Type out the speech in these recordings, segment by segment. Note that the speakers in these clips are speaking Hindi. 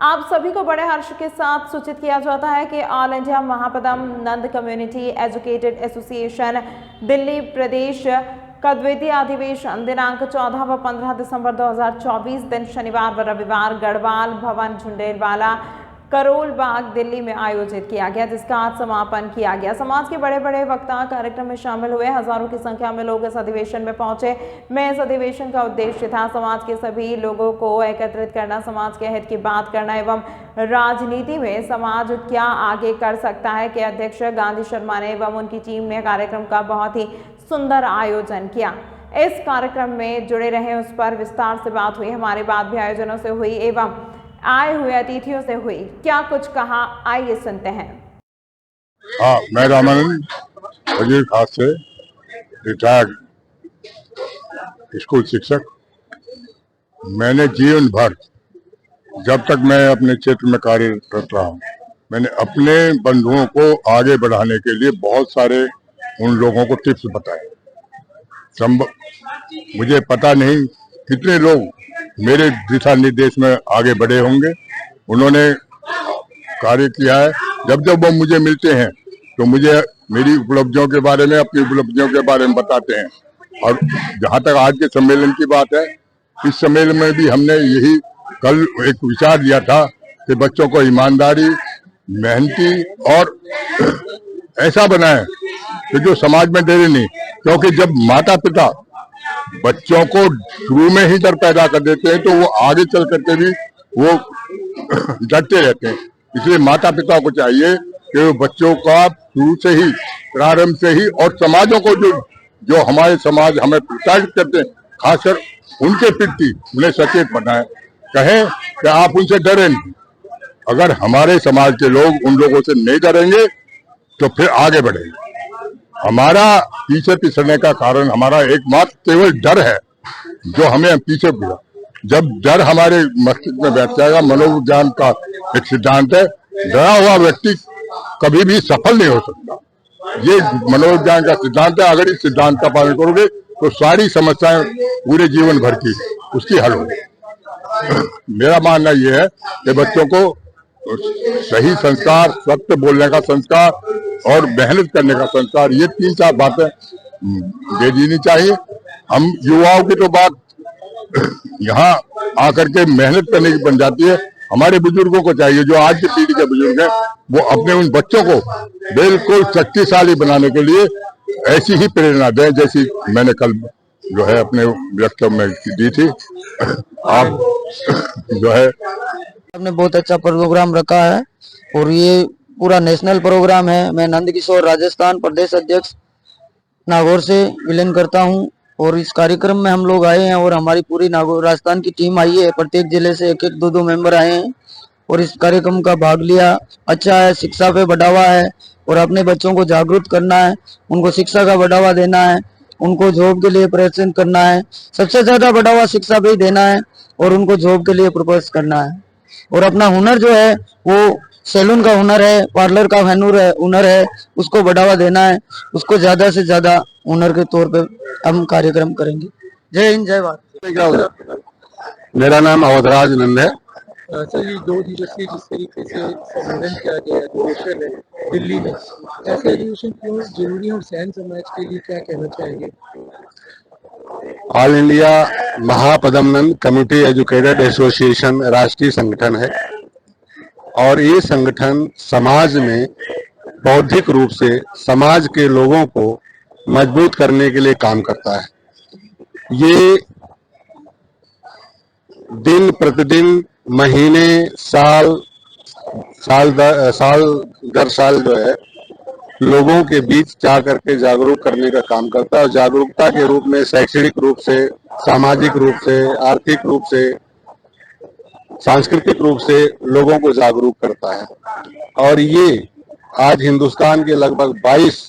आप सभी को बड़े हर्ष के साथ सूचित किया जाता है कि ऑल इंडिया महापदम नंद कम्युनिटी एजुकेटेड एसोसिएशन दिल्ली प्रदेश का द्वितीय अधिवेशन दिनांक 14 व 15 दिसंबर 2024 दिन शनिवार व रविवार गढ़वाल भवन झुंडेरवाला करोल बाग दिल्ली में आयोजित किया गया, जिसका आज समापन किया गया। समाज के बड़े बड़े वक्ता कार्यक्रम में शामिल हुए। हजारों की संख्या में लोग इस अधिवेशन में पहुंचे। में इस अधिवेशन का उद्देश्य था समाज के सभी लोगों को एकत्रित करना, समाज के हित की बात करना एवं राजनीति में समाज क्या आगे कर सकता है के अध्यक्ष गांधी शर्मा ने एवं उनकी टीम ने कार्यक्रम का बहुत ही सुंदर आयोजन किया। इस कार्यक्रम में जुड़े रहे उस पर विस्तार से बात हुई। हमारी बात भी आयोजनों से हुई एवं आए हुए अतिथियों से हुई। क्या कुछ कहा, आइए सुनते हैं। मैं रामानंद वजीर खास से रिटायर्ड स्कूल शिक्षक। मैंने जीवन भर जब तक मैं अपने क्षेत्र में कार्य करता हूँ, मैंने अपने बंधुओं को आगे बढ़ाने के लिए बहुत सारे उन लोगों को टिप्स बताए। मुझे पता नहीं कितने लोग मेरे दिशा निर्देश में आगे बढ़े होंगे। उन्होंने कार्य किया है। जब जब वो मुझे मिलते हैं तो मुझे मेरी उपलब्धियों के बारे में, अपनी उपलब्धियों के बारे में बताते हैं। और जहां तक आज के सम्मेलन की बात है, इस सम्मेलन में भी हमने यही कल एक विचार दिया था कि बच्चों को ईमानदारी, मेहनती और ऐसा बनाए कि जो समाज में डरे नहीं। क्योंकि जब माता पिता बच्चों को शुरू में ही डर पैदा कर देते हैं तो वो आगे चल करके भी वो डरते रहते हैं। इसलिए माता पिता को चाहिए कि वो बच्चों का शुरू से ही, प्रारंभ से ही, और समाजों को जो हमारे समाज हमें प्रोत्साहित करते हैं, खासकर उनके प्रति उन्हें सचेत बनाए। कहें कि आप उनसे डरे नहीं। अगर हमारे समाज के लोग उन लोगों से नहीं डरेंगे तो फिर आगे बढ़ेंगे। हमारा पीछे पिछड़ने का कारण हमारा एकमात्र केवल डर है, जो हमें पीछे पड़ा। जब डर हमारे मस्तिष्क में बैठ जाएगा, मनोविज्ञान का एक सिद्धांत है, डरा हुआ व्यक्ति कभी भी सफल नहीं हो सकता। ये मनोविज्ञान का सिद्धांत है। अगर इस सिद्धांत का पालन करोगे तो सारी समस्याएं पूरे जीवन भर की उसकी हल होगी। मेरा मानना यह है कि बच्चों को सही संस्कार, सत्य बोलने का संस्कार और मेहनत करने का संस्कार, ये 3-4 बातें दे देनी चाहिए। हम युवाओं की तो बात यहाँ आकर के मेहनत करने की बन जाती है। हमारे बुजुर्गों को चाहिए, जो आज की पीढ़ी के बुजुर्ग हैं, वो अपने उन बच्चों को बिल्कुल शक्तिशाली बनाने के लिए ऐसी ही प्रेरणा दें जैसी मैंने कल जो है अपने वक्तव्य में दी थी। आप जो है आपने बहुत अच्छा प्रोग्राम रखा है और ये पूरा नेशनल प्रोग्राम है। मैं नंद किशोर राजस्थान प्रदेश अध्यक्ष नागौर से विलय करता हूं और इस कार्यक्रम में हम लोग आए हैं और हमारी पूरी नागौर राजस्थान की टीम आई है। प्रत्येक जिले से 1-1, 2-2 मेंबर आए हैं और इस कार्यक्रम का भाग लिया। अच्छा है, शिक्षा पे बढ़ावा है और अपने बच्चों को जागरूक करना है, उनको शिक्षा का बढ़ावा देना है, उनको जॉब के लिए प्रयत्न करना है। सबसे ज्यादा बढ़ावा शिक्षा पे ही देना है और उनको जॉब के लिए प्रपोज करना है। और अपना हुनर जो है, वो सैलून का हुनर है, पार्लर का हुनर है, उसको बढ़ावा देना है। उसको ज्यादा से ज्यादा हुनर के तौर पे हम कार्यक्रम करेंगे। जय हिंद, जय भारत। मेरा नाम अवधराज नंद है। सर, ये 2 दिवसीय जिस तरीके से सम्मेलन किया गया अधिवेशन है दिल्ली में, ऐसे अधिवेशन क्यों जरूरी है और सैन समाज के लिए क्या कहना चाहेंगे? ऑल इंडिया महापदम नंद कम्युनिटी एजुकेटेड एसोसिएशन राष्ट्रीय संगठन है और ये संगठन समाज में बौद्धिक रूप से समाज के लोगों को मजबूत करने के लिए काम करता है। ये दिन प्रतिदिन, महीने, साल दर साल जो है लोगों के बीच जा करके जागरूक करने का काम करता है और जागरूकता के रूप में शैक्षणिक रूप से, सामाजिक रूप से, आर्थिक रूप से, सांस्कृतिक रूप से लोगों को जागरूक करता है। और ये आज हिंदुस्तान के लगभग 22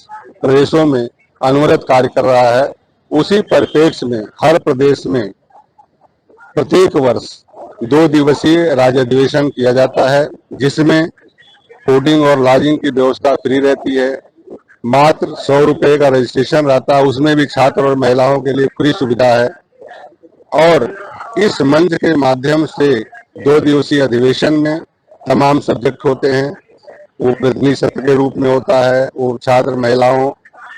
प्रदेशों में अनवरत कार्य कर रहा है। उसी परिप्रेक्ष्य में हर प्रदेश में प्रत्येक वर्ष 2 दिवसीय राज्य अधिवेशन किया जाता है, जिसमें फूडिंग और लॉजिंग की व्यवस्था फ्री रहती है। मात्र 100 रुपए का रजिस्ट्रेशन रहता है, उसमें भी छात्र और महिलाओं के लिए फ्री सुविधा है। और इस मंच के माध्यम से 2 दिवसीय अधिवेशन में तमाम सब्जेक्ट होते हैं। वो प्रतिनिधि सत्र के रूप में होता है, वो छात्र महिलाओं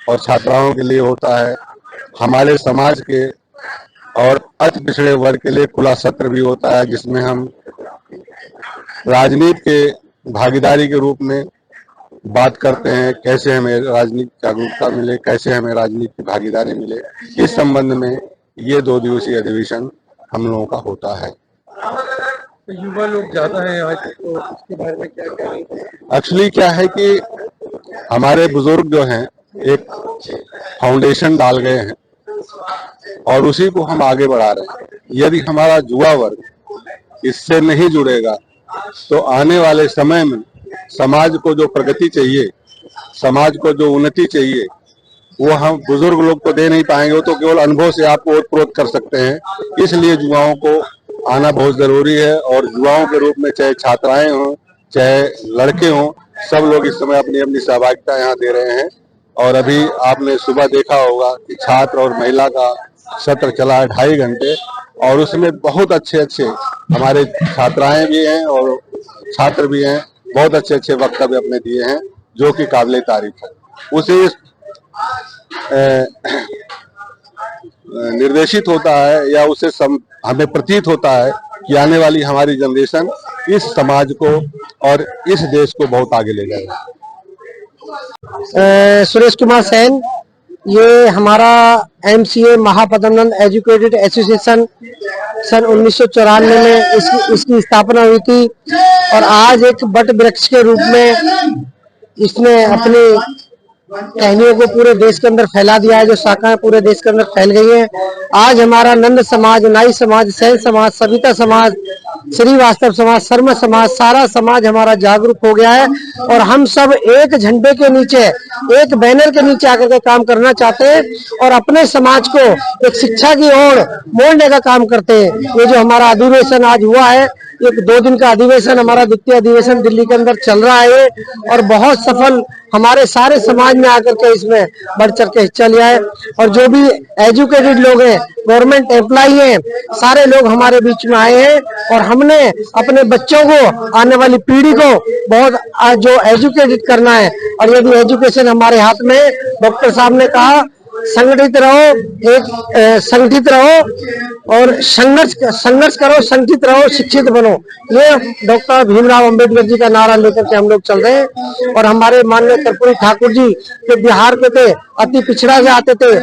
और छात्राओं के लिए होता है, हमारे समाज के और अति पिछड़े वर्ग के लिए खुला सत्र भी होता है, जिसमें हम राजनीति के भागीदारी के रूप में बात करते हैं, कैसे हमें राजनीतिक जागरूकता मिले, कैसे हमें राजनीति की भागीदारी मिले। इस संबंध में ये 2 दिवसीय अधिवेशन हम लोगों का होता है। तो युवा लोग ज्यादा हैं आज, तो उसके बारे में क्या कहेंगे? एक्चुअली क्या है कि हमारे बुजुर्ग जो हैं एक फाउंडेशन डाल गए हैं और उसी को हम आगे बढ़ा रहे हैं। यदि हमारा युवा वर्ग इससे नहीं जुड़ेगा तो आने वाले समय में समाज को जो प्रगति चाहिए, समाज को जो उन्नति चाहिए, वो हम बुजुर्ग लोग तो दे नहीं पाएंगे। वो तो केवल अनुभव से आपको ओतप्रोत कर सकते हैं। इसलिए युवाओं को आना बहुत जरूरी है और युवाओं के रूप में चाहे छात्राएं हों चाहे लड़के हों, सब लोग इस समय अपनी अपनी सहभागिता यहाँ दे रहे हैं। और अभी आपने सुबह देखा होगा कि छात्र और महिला का सत्र चला है 2.5 घंटे और उसमें बहुत अच्छे अच्छे हमारे छात्राएं भी हैं और छात्र भी हैं, बहुत अच्छे अच्छे वक्तव्य अपने दिए हैं जो कि काबिले तारीफ है। उसे निर्देशित होता है या उसे हमें प्रतीत होता है कि आने वाली हमारी जनरेशन इस समाज को और इस देश को बहुत आगे ले जाएगा। सुरेश कुमार सेन, ये हमारा MCA महापद्मनंद एजुकेटेड एसोसिएशन सन 1994 में इसकी स्थापना हुई थी और आज एक बट वृक्ष के रूप में इसने अपनी कहानियों को पूरे देश के अंदर फैला दिया है, जो शाखाएं पूरे देश के अंदर फैल गई हैं। आज हमारा नंद समाज, नाई समाज, सैन समाज, सविता समाज, श्रीवास्तव समाज, शर्मा समाज, सारा समाज हमारा जागरूक हो गया है और हम सब एक झंडे के नीचे, एक बैनर के नीचे आकर के काम करना चाहते हैं और अपने समाज को एक शिक्षा की ओर मोड़ने का काम करते हैं। ये जो हमारा अधिवेशन आज हुआ है, एक 2 दिन का अधिवेशन, हमारा द्वितीय अधिवेशन दिल्ली के अंदर चल रहा है और बहुत सफल हमारे सारे समाज में आकर के इसमें बढ़ चढ़ के हिस्सा लिया है। और जो भी एजुकेटेड लोग हैं, गवर्नमेंट एम्प्लॉई हैं, सारे लोग हमारे बीच में आए हैं और हमने अपने बच्चों को, आने वाली पीढ़ी को बहुत जो एजुकेटेड करना है। और यदि एजुकेशन हमारे हाथ में, डॉक्टर साहब ने कहा संगठित रहो, संगठित रहो और संघर्ष करो, संगठित रहो, शिक्षित बनो। ये डॉक्टर भीमराव अंबेडकर जी का नारा लेकर के हम लोग चल रहे हैं। और हमारे माननीय कर्पूरी ठाकुर जी जो बिहार के थे, अति पिछड़ा से आते थे,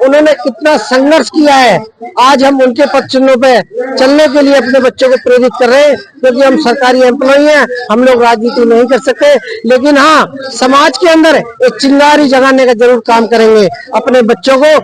उन्होंने कितना संघर्ष किया है। आज हम उनके पद चिन्हों पे चलने के लिए अपने बच्चों को प्रेरित कर रहे हैं, क्योंकि हम सरकारी एम्प्लॉई हैं, हम लोग राजनीति नहीं कर सकते, लेकिन हाँ समाज के अंदर एक चिंगारी जगाने का जरूर काम करेंगे। अपने बच्चों को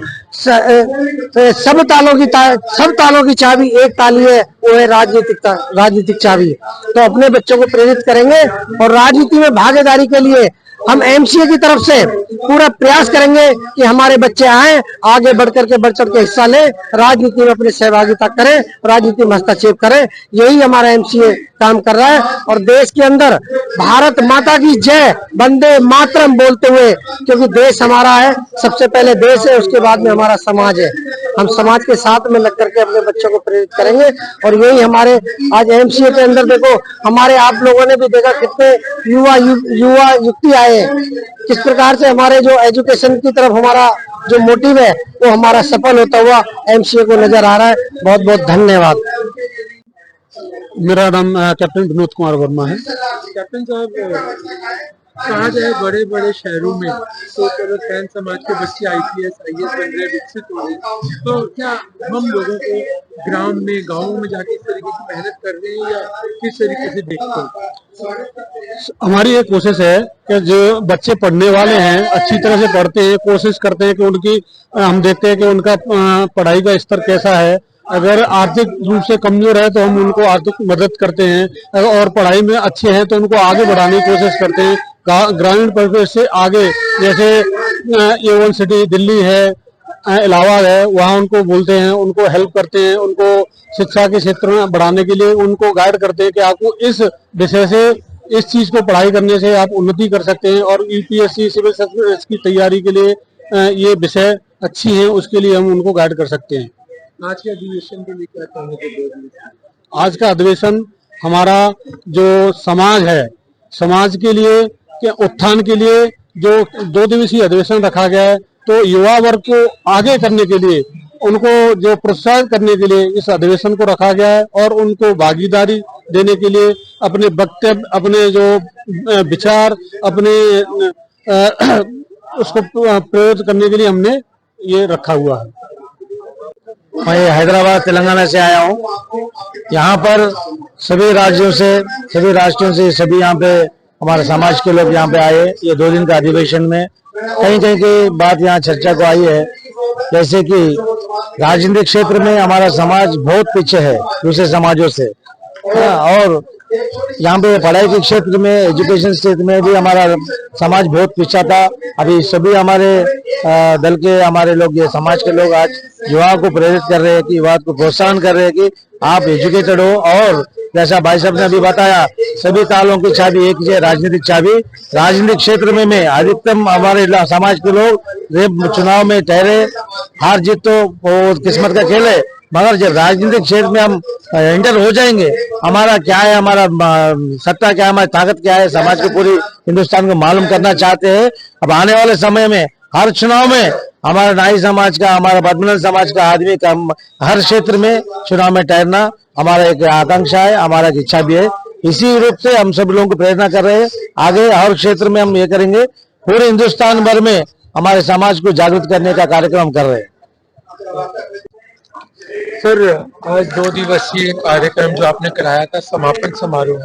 सब तालों की चाबी एक ताली है, वो है राजनीतिक चाबी। तो अपने बच्चों को प्रेरित करेंगे और राजनीति में भागीदारी के लिए हम MCA की तरफ से पूरा प्रयास करेंगे कि हमारे बच्चे आए, आगे बढ़ चढ़ के हिस्सा लें, राजनीति में अपनी सहभागिता करें, राजनीति में हस्तक्षेप करें। यही हमारा MCA काम कर रहा है। और देश के अंदर भारत माता की जय, वंदे मातरम बोलते हुए, क्योंकि देश हमारा है, सबसे पहले देश है, उसके बाद में हमारा समाज है। हम समाज के साथ में लग करके अपने बच्चों को प्रेरित करेंगे और यही हमारे आज MCA के अंदर देखो, हमारे आप लोगों ने भी देखा कितने युवा युक्ति आए, किस प्रकार से हमारे जो एजुकेशन की तरफ हमारा जो मोटिव है वो हमारा सफल होता हुआ MCA को नजर आ रहा है। बहुत बहुत धन्यवाद। मेरा नाम कैप्टन विनोद कुमार वर्मा है। कैप्टन साहब, कहा जाए बड़े बड़े शहरों में तो चलो सैन समाज के बच्चे IPS IAS बन रहे, विकसित हो रहे, तो क्या हम लोगों को ग्राउंड में, गाँव में जाके इस तरीके की मेहनत कर रहे हैं या किस तरीके से देखते हैं? हमारी एक कोशिश है कि जो बच्चे पढ़ने वाले हैं अच्छी तरह से पढ़ते हैं, कोशिश करते हैं कि उनकी, हम देखते हैं कि उनका पढ़ाई का स्तर कैसा है। अगर आर्थिक रूप से कमजोर है तो हम उनको आर्थिक मदद करते हैं और पढ़ाई में अच्छे हैं तो उनको आगे बढ़ाने की कोशिश करते हैं। ग्रामीण परिवेश से आगे, जैसे A1 सिटी दिल्ली है, इलाहाबाद है, वहाँ उनको बोलते हैं, उनको हेल्प करते हैं, उनको शिक्षा के क्षेत्र में बढ़ाने के लिए उनको गाइड करते हैं कि आपको इस विषय से, इस चीज को पढ़ाई करने से आप उन्नति कर सकते हैं और UPSC सिविल सर्विस की तैयारी के लिए ये विषय अच्छी है, उसके लिए हम उनको गाइड कर सकते हैं। आज के अधिवेशन के लिए क्या कहेंगे? आज का अधिवेशन हमारा जो समाज है, समाज के लिए के उत्थान के लिए जो 2 दिवसीय अधिवेशन रखा गया है, तो युवा वर्ग को आगे करने के लिए, उनको जो प्रोत्साहित करने के लिए इस अधिवेशन को रखा गया है और उनको भागीदारी देने के लिए अपने वक्तव्य, अपने जो विचार, अपने उसको प्रयोग करने के लिए हमने ये रखा हुआ है। मैं हैदराबाद तेलंगाना से आया हूँ। यहाँ पर सभी राज्यों से, सभी राष्ट्रों से सभी यहाँ पे हमारे समाज के लोग यहाँ पे आए। ये 2 दिन का अधिवेशन में कहीं कहीं की बात यहाँ चर्चा को आई है, जैसे कि राजनीतिक क्षेत्र में हमारा समाज बहुत पीछे है दूसरे समाजों से, और यहाँ पे पढ़ाई के क्षेत्र में, एजुकेशन क्षेत्र में भी हमारा समाज बहुत पीछा था। अभी सभी हमारे दल के हमारे लोग, ये समाज के लोग आज युवाओं को प्रेरित कर रहे हैं कि युवा को प्रोत्साहन कर रहे हैं कि आप एजुकेटेड हो, और जैसा भाई साहब ने अभी बताया, सभी तालों की चाबी एक ही है, राजनीतिक चाबी। राजनीतिक क्षेत्र में अधिकतम हमारे समाज के लोग चुनाव में ठहरे, हार जीत तो वो किस्मत का खेल है, मगर जब राजनीतिक क्षेत्र में हम एंटर हो जाएंगे, हमारा क्या है, हमारा सत्ता क्या है, हमारी ताकत क्या है, समाज को पूरी हिंदुस्तान को मालूम करना चाहते हैं। अब आने वाले समय में हर चुनाव में हमारा नाई समाज का, हमारा पद्मनाभ समाज का आदमी का हर क्षेत्र में चुनाव में ठहरना हमारा एक आकांक्षा है, हमारा एक इच्छा भी है। इसी रूप से हम सब लोगों को प्रेरणा कर रहे हैं, आगे हर क्षेत्र में हम ये करेंगे, पूरे हिंदुस्तान भर में हमारे समाज को जागृत करने का कार्यक्रम कर रहे हैं। सर, आज 2 दिवसीय कार्यक्रम जो आपने कराया था, समापन समारोह,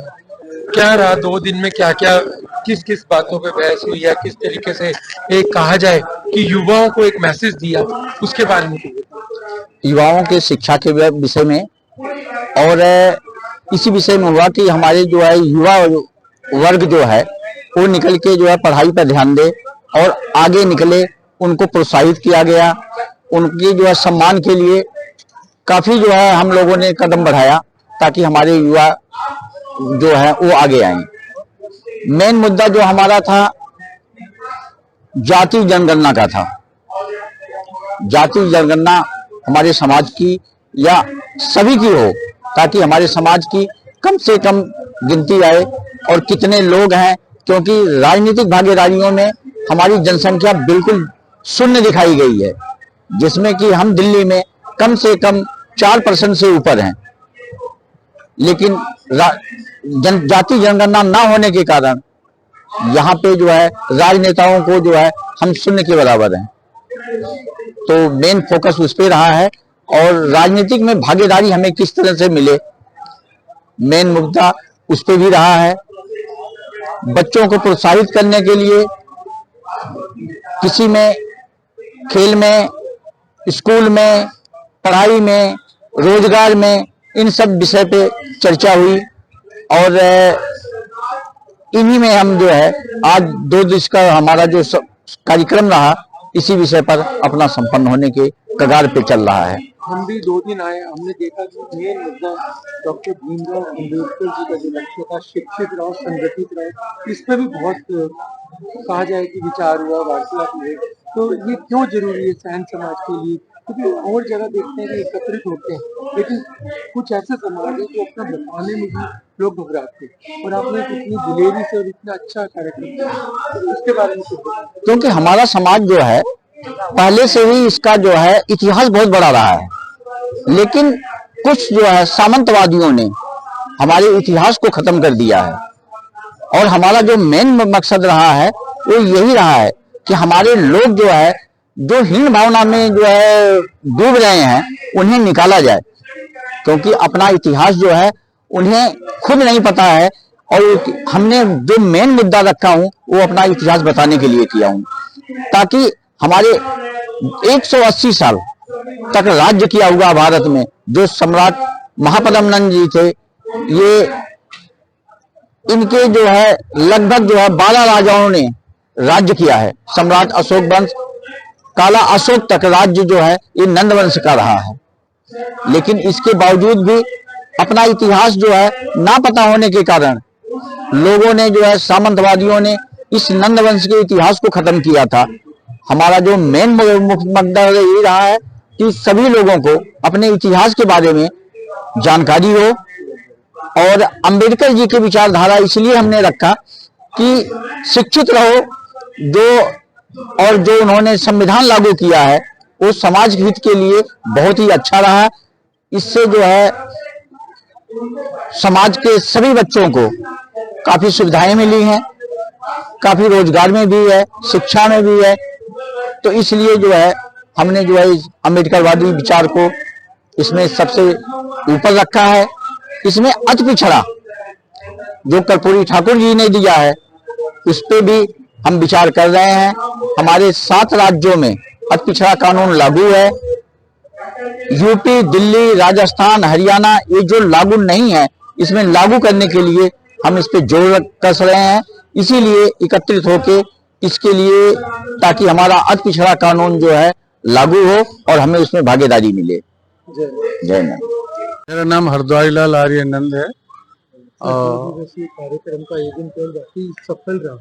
क्या रहा 2 दिन में? क्या क्या, किस किस बातों पे बहस हुई है, किस तरीके से एक कहा जाए कि युवाओं को एक मैसेज दिया, उसके बारे में? युवाओं के शिक्षा के विषय में, और इसी विषय में हुआ कि हमारे जो है युवा वर्ग जो है वो निकल के जो है पढ़ाई पर ध्यान दे और आगे निकले, उनको प्रोत्साहित किया गया। उनकी जो है सम्मान के लिए काफी जो है हम लोगों ने कदम बढ़ाया ताकि हमारे युवा जो है वो आगे आए। मेन मुद्दा जो हमारा था जाति जनगणना का था। जाति जनगणना हमारे समाज की या सभी की हो, ताकि हमारे समाज की कम से कम गिनती आए और कितने लोग हैं, क्योंकि राजनीतिक भागीदारियों में हमारी जनसंख्या बिल्कुल शून्य दिखाई गई है, जिसमें कि हम दिल्ली में कम से कम 4% से ऊपर हैं। लेकिन जाति जनगणना ना होने के कारण यहाँ पे जो है राजनेताओं को जो है हम शून्य के बराबर हैं। तो मेन फोकस उस पे रहा है, और राजनीतिक में भागीदारी हमें किस तरह से मिले, मेन मुद्दा उस पे भी रहा है। बच्चों को प्रोत्साहित करने के लिए किसी में, खेल में, स्कूल में, पढ़ाई में, रोजगार में, इन सब विषय पे चर्चा हुई, और इन्हीं में हम जो है आज 2 दिवस का हमारा जो कार्यक्रम रहा, इसी विषय पर अपना संपन्न होने के कगार पे चल रहा है। हम भी 2 दिन आए, हमने देखा कि मेन मुद्दा डॉक्टर भीमराव अम्बेडकर जी का जो लक्ष्य था, शिक्षित रहो, संगठित रहो, इस पर भी बहुत कहा जाए कि विचार हुआ, वार्तालाप हुए। तो ये क्यों जरूरी है सैन समाज के लिए? क्योंकि और जगह देखते हैं कि एकत्रित होते हैं, लेकिन कुछ ऐसे समाज है जो अपना बताने में भी लोग घबराते हैं, और आपने इतनी दिलेरी से और इतना अच्छा कार्यक्रम किया, तो उसके बारे में कुछ बताएं। क्योंकि हमारा समाज जो है पहले से ही इसका जो है इतिहास बहुत बड़ा रहा है, लेकिन कुछ जो है सामंतवादियों ने हमारे इतिहास को खत्म कर दिया है। और हमारा जो मेन मकसद रहा है वो यही रहा है कि हमारे लोग जो है जो हीन भावना में जो है डूब रहे हैं, उन्हें निकाला जाए, क्योंकि अपना इतिहास जो है उन्हें खुद नहीं पता है। और हमने जो मेन मुद्दा रखा हूं वो अपना इतिहास बताने के लिए किया हूं, ताकि हमारे 180 साल तक राज्य किया हुआ भारत में जो सम्राट महापद्मनंद जी थे, ये इनके जो है लगभग जो है 12 राजाओं ने राज्य किया है। सम्राट अशोक वंश, काला अशोक तक राज्य जो है ये नंद वंश का रहा है। लेकिन इसके बावजूद भी अपना इतिहास जो है ना पता होने के कारण लोगों ने जो है, सामंतवादियों ने इस नंद वंश के इतिहास को खत्म किया था। हमारा जो मेन मुद्दा यही रहा है कि सभी लोगों को अपने इतिहास के बारे में जानकारी हो, और अंबेडकर जी की विचारधारा इसलिए हमने रखा कि शिक्षित रहो, और जो उन्होंने संविधान लागू किया है वो समाज हित के लिए बहुत ही अच्छा रहा। इससे जो है समाज के सभी बच्चों को काफी सुविधाएं मिली हैं, काफी रोजगार में भी है, शिक्षा में भी है। तो इसलिए जो है हमने जो है इस अम्बेडकरवादी विचार को इसमें सबसे ऊपर रखा है। इसमें अति पिछड़ा जो कर्पूरी ठाकुर जी ने दिया है उस पे भी हम विचार कर रहे हैं। हमारे 7 राज्यों में अति पिछड़ा कानून लागू है। यूपी, दिल्ली, राजस्थान, हरियाणा ये जो लागू नहीं है, इसमें लागू करने के लिए हम इस पे जोर कस रहे हैं। इसीलिए एकत्रित होके इसके लिए, ताकि हमारा अति पिछड़ा कानून जो है लागू हो और हमें उसमें भागीदारी मिले। जय हिंद। मेरा नाम हरद्वारी लाल आर्यनंद है और कार्यक्रम का आयोजन काफी सफल रहा,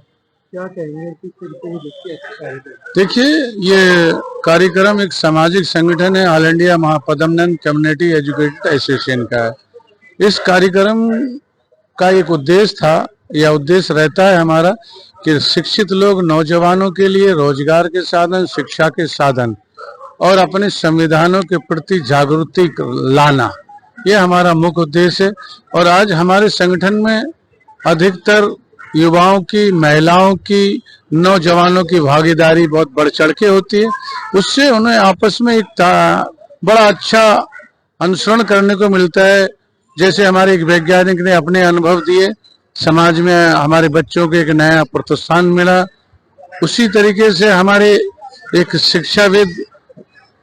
क्या कहेंगे कि देखिए अच्छा कार्यक्रम? देखिए, ये कार्यक्रम एक सामाजिक संगठन है, all India Mahapadmanand community educated association का है। इस कार्यक्रम का एक उद्देश्य था या उद्देश्य रहता है हमारा कि शिक्षित लोग, नौजवानों के लिए रोजगार के साधन, शिक्षा के साधन और अपने संविधानों के प्रति जागृति लाना, ये हमारा मुख्य उद्देश्य है। और आज हमारे संगठन में अधिकतर युवाओं की, महिलाओं की, नौजवानों की भागीदारी बहुत बढ़ चढ़ के होती है। उससे उन्हें आपस में एक बड़ा अच्छा अनुसरण करने को मिलता है। जैसे हमारे एक वैज्ञानिक ने अपने अनुभव दिए, समाज में हमारे बच्चों को एक नया प्रोत्साहन मिला। उसी तरीके से हमारे एक शिक्षाविद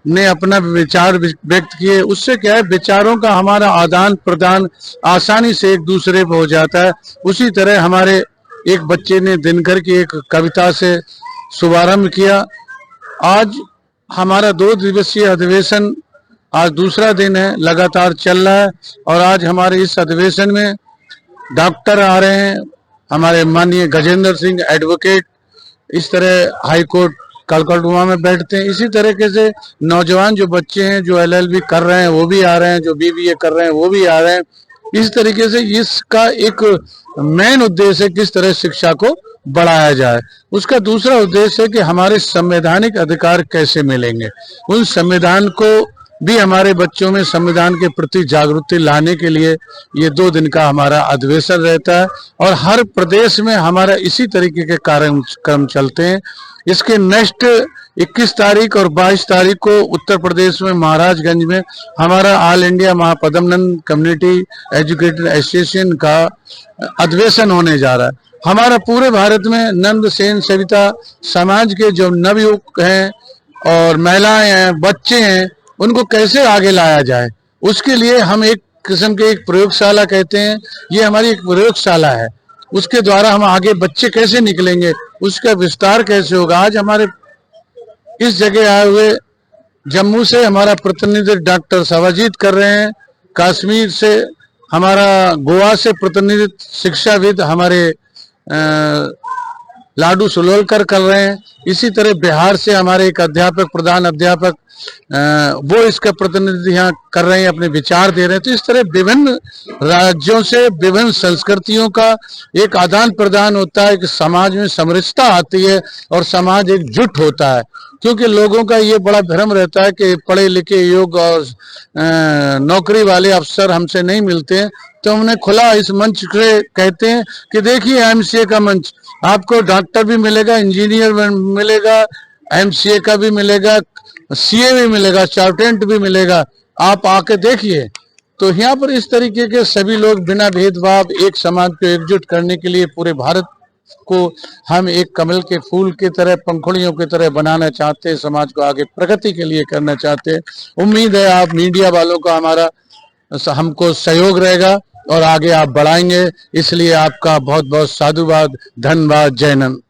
ने अपना विचार व्यक्त किए। उससे क्या है, विचारों का हमारा आदान प्रदान आसानी से एक दूसरे पे हो जाता है। उसी तरह हमारे एक बच्चे ने दिनकर की एक कविता से शुभारंभ किया। आज हमारा 2 दिवसीय अधिवेशन आज दूसरा दिन है, लगातार चल रहा है। और आज हमारे इस अधिवेशन में डॉक्टर आ रहे हैं, हमारे माननीय गजेंद्र सिंह एडवोकेट, इस तरह हाई कोर्ट कलकत्ता में बैठते हैं। इसी तरीके से नौजवान जो बच्चे हैं जो LLB कर रहे हैं वो भी आ रहे हैं, जो BBA कर रहे हैं वो भी आ रहे हैं। इस तरीके से इसका एक मेन उद्देश्य है किस तरह शिक्षा को बढ़ाया जाए। उसका दूसरा उद्देश्य है कि हमारे संवैधानिक अधिकार कैसे मिलेंगे, उन संविधान को भी हमारे बच्चों में संविधान के प्रति जागृति लाने के लिए ये 2 दिन का हमारा अधिवेशन रहता है। और हर प्रदेश में हमारा इसी तरीके के कार्यक्रम चलते हैं। इसके नेक्स्ट 21 तारीख और 22 तारीख को उत्तर प्रदेश में महाराजगंज में हमारा all India Mahapadmanand community educated association का अधिवेशन होने जा रहा है। हमारा पूरे भारत में नंद सेन सविता समाज के जो नवयुवक हैं और महिलाएं हैं, बच्चे हैं, उनको कैसे आगे लाया जाए, उसके लिए हम एक किस्म के एक प्रयोगशाला कहते हैं, ये हमारी एक प्रयोगशाला है। उसके द्वारा हम आगे बच्चे कैसे निकलेंगे, उसका विस्तार कैसे होगा। आज हमारे इस जगह आए हुए जम्मू से हमारा प्रतिनिधि डॉक्टर सवाजीत कर रहे हैं, कश्मीर से हमारा, गोवा से प्रतिनिधित्व शिक्षाविद हमारे लाडू सुलोलकर कर रहे हैं। इसी तरह बिहार से हमारे एक अध्यापक, प्रधान अध्यापक, वो इसका प्रतिनिधित्व यहाँ कर रहे हैं, अपने विचार दे रहे हैं। तो इस तरह विभिन्न राज्यों से विभिन्न संस्कृतियों का एक आदान प्रदान होता है कि समाज में समरसता आती है और समाज एकजुट होता है। क्योंकि लोगों का ये बड़ा भ्रम रहता है कि पढ़े लिखे योग्य और नौकरी वाले अफसर हमसे नहीं मिलते हैं। तो हमने खुला इस मंच से कहते हैं कि देखिए MCA का मंच, आपको डॉक्टर भी मिलेगा, इंजीनियर मिलेगा, MCA का भी मिलेगा, CA भी मिलेगा, चार्टेंट भी मिलेगा, आप आके देखिए। तो यहाँ पर इस तरीके के सभी लोग बिना भेदभाव एक समाज को एकजुट करने के लिए पूरे भारत को हम एक कमल के फूल की तरह, पंखुड़ियों की तरह बनाना चाहते हैं, समाज को आगे प्रगति के लिए करना चाहते हैं। उम्मीद है आप मीडिया वालों का हमको सहयोग रहेगा और आगे आप बढ़ाएंगे। इसलिए आपका बहुत बहुत साधुवाद, धन्यवाद, जय हिंद।